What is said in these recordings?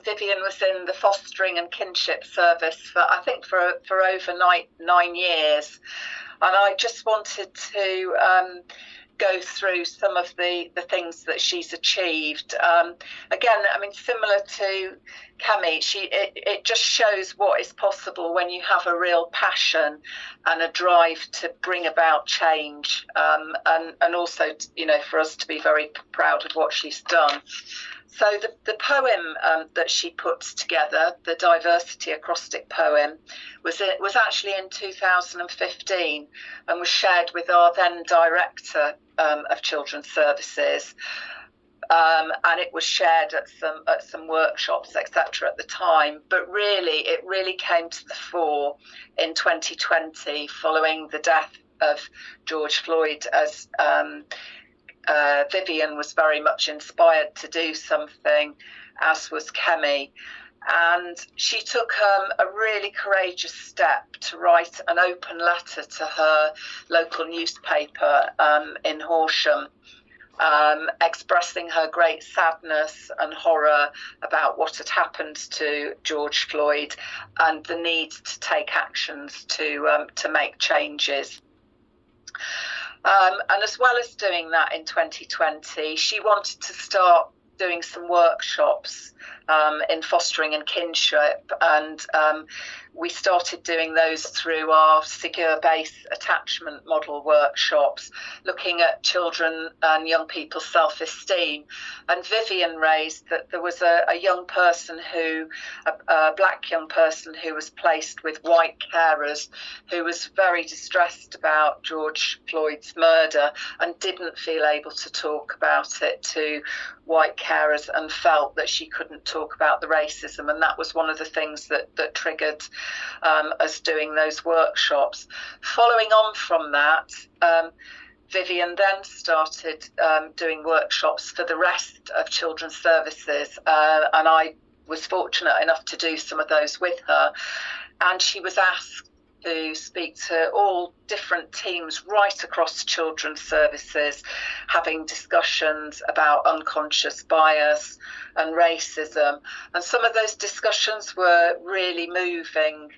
Vivian was in the fostering and kinship service for over 9 years, and I just wanted to go through some of the things that she's achieved. Again, I mean, similar to Cami, it just shows what is possible when you have a real passion and a drive to bring about change, and also, you know, for us to be very proud of what she's done. So the poem that she puts together, the Diversity Acrostic poem, was actually in 2015 and was shared with our then director of Children's Services, and it was shared at some workshops, etc. at the time. But it really came to the fore in 2020 following the death of George Floyd, as Vivian was very much inspired to do something, as was Kemi. And she took a really courageous step to write an open letter to her local newspaper in Horsham, expressing her great sadness and horror about what had happened to George Floyd and the need to take actions to make changes. And as well as doing that in 2020, she wanted to start doing some workshops in fostering and kinship, and we started doing those through our secure base attachment model workshops, looking at children and young people's self-esteem. And Vivian raised that there was a black young person who was placed with white carers, who was very distressed about George Floyd's murder and didn't feel able to talk about it to white carers, and felt that she couldn't talk about the racism. And that was one of the things that triggered us doing those workshops. Following on from that, Vivian then started doing workshops for the rest of Children's Services, and I was fortunate enough to do some of those with her. And she was asked to speak to all different teams right across Children's Services, having discussions about unconscious bias and racism. And some of those discussions were really moving,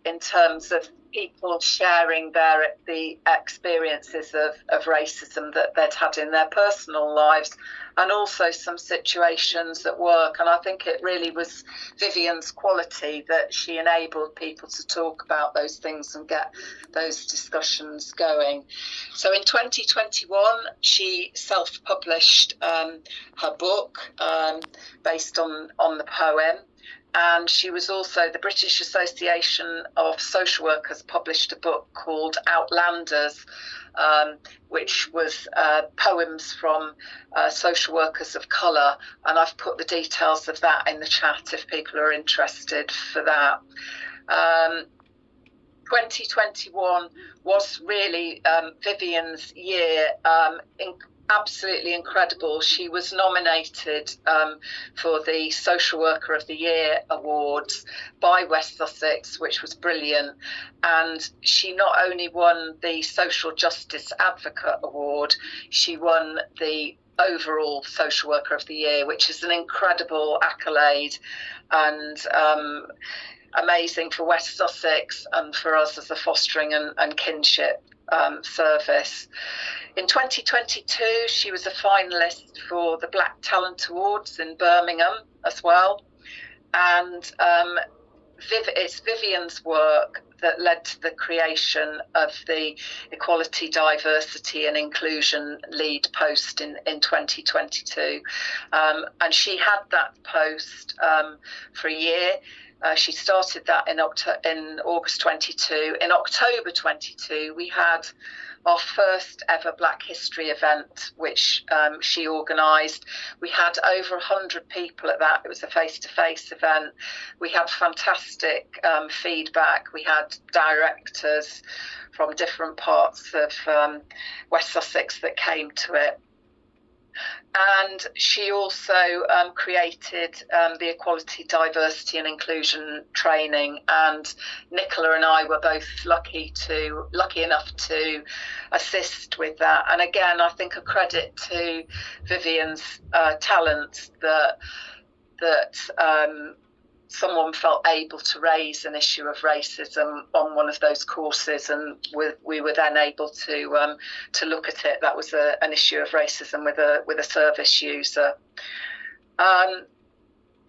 in terms of people sharing the experiences of racism that they'd had in their personal lives, and also some situations at work. And I think it really was Vivian's quality that she enabled people to talk about those things and get those discussions going. So in 2021, she self-published her book based on the poem. And she was also, the British Association of Social Workers published a book called Outlanders, which was poems from social workers of colour. And I've put the details of that in the chat if people are interested for that. 2021 was really Vivian's year, absolutely incredible. She was nominated for the Social Worker of the Year Awards by West Sussex, which was brilliant. And she not only won the Social Justice Advocate Award, she won the overall Social Worker of the Year, which is an incredible accolade and amazing for West Sussex and for us as a fostering and kinship service. In 2022, she was a finalist for the Black Talent Awards in Birmingham as well. And it's Vivian's work that led to the creation of the Equality, Diversity and Inclusion lead post in 2022. And she had that post for a year. She started that in August 22. In October 22, we had our first ever Black History event, which she organised. We had over 100 people at that. It was a face-to-face event. We had fantastic feedback. We had directors from different parts of West Sussex that came to it. And she also created the Equality, Diversity and Inclusion training. And Nicola and I were both lucky enough to assist with that. And again, I think a credit to Vivian's talent that that someone felt able to raise an issue of racism on one of those courses, and we were then able to look at it. That was an issue of racism with a service user.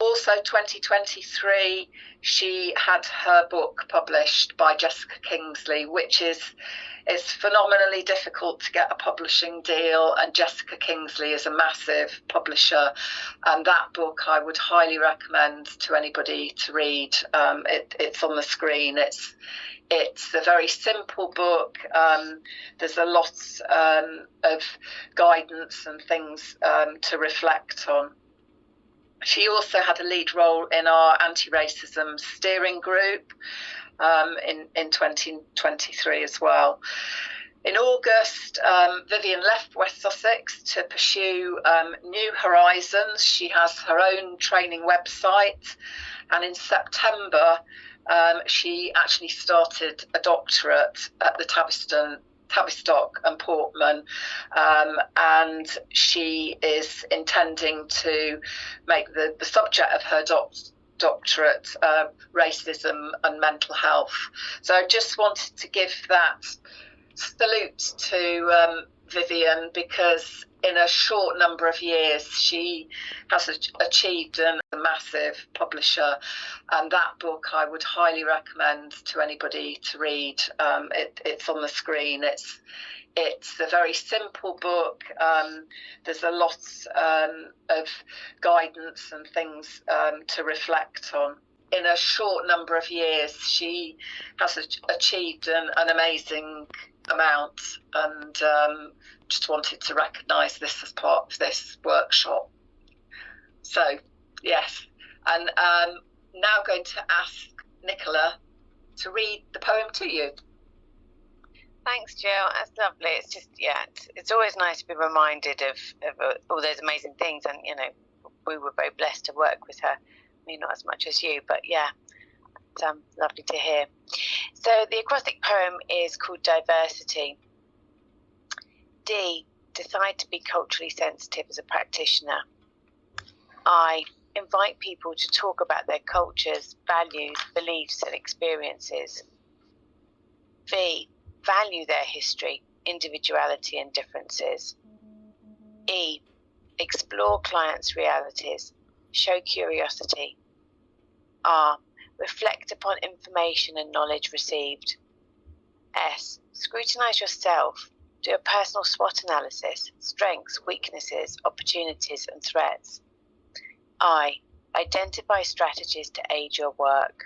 Also, 2023, she had her book published by Jessica Kingsley, which is phenomenally difficult to get a publishing deal, and Jessica Kingsley is a massive publisher, and that book I would highly recommend to anybody to read. It's on the screen. It's a very simple book. There's a lot of guidance and things to reflect on. She also had a lead role in our anti-racism steering group in 2023 as well. In August, Vivian left West Sussex to pursue new horizons. She has her own training website, and in September, she actually started a doctorate at the Tavistock and Portman, and she is intending to make the subject of her doctorate racism and mental health. So I just wanted to give that salute to Vivian, because in a short number of years she has achieved a massive publisher, and that book I would highly recommend to anybody to read. It's on the screen. It's a very simple book. There's a lot of guidance and things to reflect on. In a short number of years, she has achieved an amazing amount, and just wanted to recognise this as part of this workshop. So, yes, and now going to ask Nicola to read the poem to you. Thanks, Jill. That's lovely. It's just, it's always nice to be reminded of all those amazing things. And, we were very blessed to work with her. I mean, not as much as you, but it's lovely to hear. So the acrostic poem is called Diversity. D, decide to be culturally sensitive as a practitioner. I, invite people to talk about their cultures, values, beliefs and experiences. V, value their history, individuality and differences. E, explore clients' realities, show curiosity. R, reflect upon information and knowledge received. S, scrutinise yourself, do a personal SWOT analysis, strengths, weaknesses, opportunities and threats. I, identify strategies to aid your work.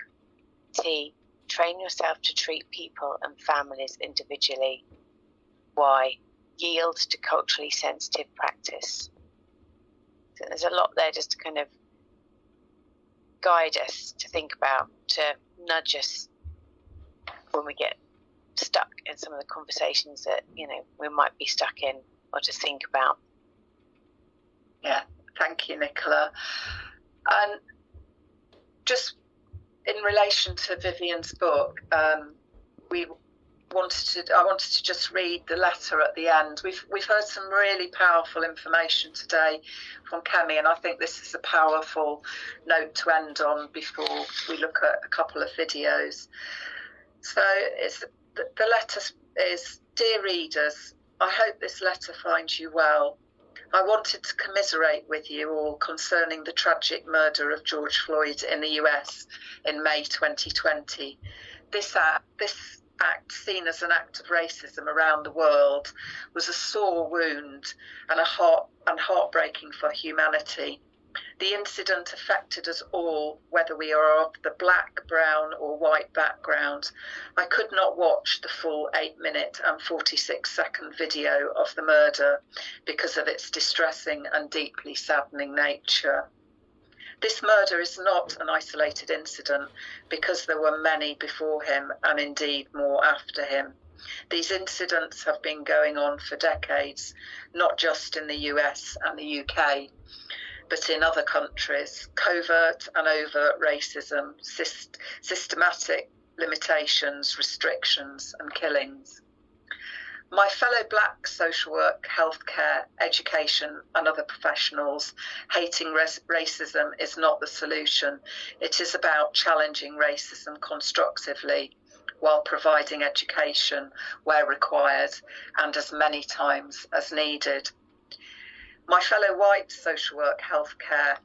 T, train yourself to treat people and families individually. Y, yield to culturally sensitive practice. So there's a lot there just to kind of guide us to think about, to nudge us when we get stuck in some of the conversations that, we might be stuck in, or to think about. Yeah, thank you, Nicola. And just in relation to Vivian's book, I wanted to just read the letter at the end. We've heard some really powerful information today from Kemi, and I think this is a powerful note to end on before we look at a couple of videos. So the letter is, Dear readers, I hope this letter finds you well. I wanted to commiserate with you all concerning the tragic murder of George Floyd in the US in May 2020. This act, seen as an act of racism around the world, was a sore wound and heartbreaking for humanity. The incident affected us all, whether we are of the black, brown or white background. I could not watch the full 8-minute and 46-second video of the murder because of its distressing and deeply saddening nature. This murder is not an isolated incident because there were many before him and indeed more after him. These incidents have been going on for decades, not just in the US and the UK, but in other countries. Covert and overt racism, systematic limitations, restrictions and killings. My fellow Black social work, healthcare, education and other professionals, hating racism is not the solution. It is about challenging racism constructively while providing education where required and as many times as needed. My fellow white social work, healthcare,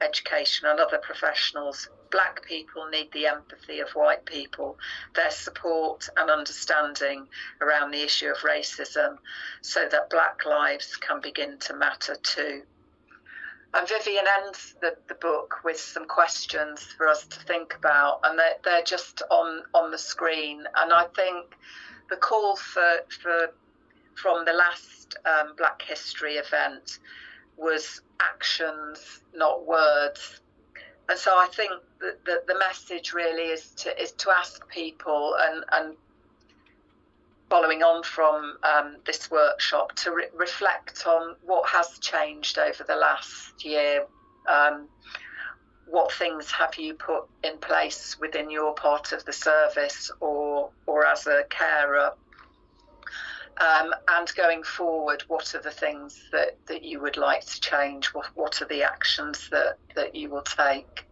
education and other professionals, Black people need the empathy of white people, their support and understanding around the issue of racism so that Black lives can begin to matter too. And Vivian ends the book with some questions for us to think about, and they're just on the screen. And I think the call from the last Black History event was actions, not words. And so I think that the message really is to ask people, and following on from this workshop, to reflect on what has changed over the last year. What things have you put in place within your part of the service or as a carer? And going forward, what are the things that you would like to change? What are the actions that you will take?